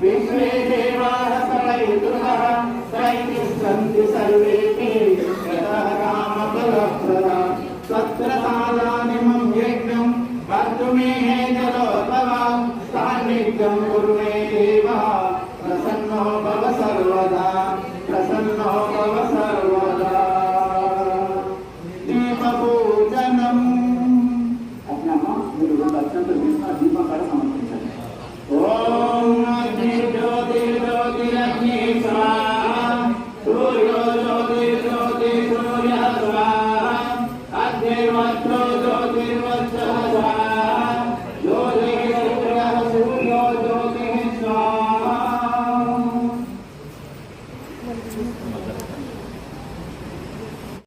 विश्वे देवाः सवैतुरः सैतिष्ठन्ति सर्वेऽपि यतः कामफलप्रदा तत्रकालानिमं यज्ञं कर्तुमेह जलोद्भव सान्निध्यं कुर्वे देवः प्रसन्नो भव सर्वदा प्रसन्नो भव सर्वदा दीपपूजनम् अपना मां गुरु दर्शन तो विष्णु दीपकार समर्पित ओम अग्नि ज्योति ज्योतिरग्नि स्वाहा सूर्यो ज्योति सूर्यः स्वाहा अग्निर्वज्रो ज्योतिर्वज्रः स्वाहा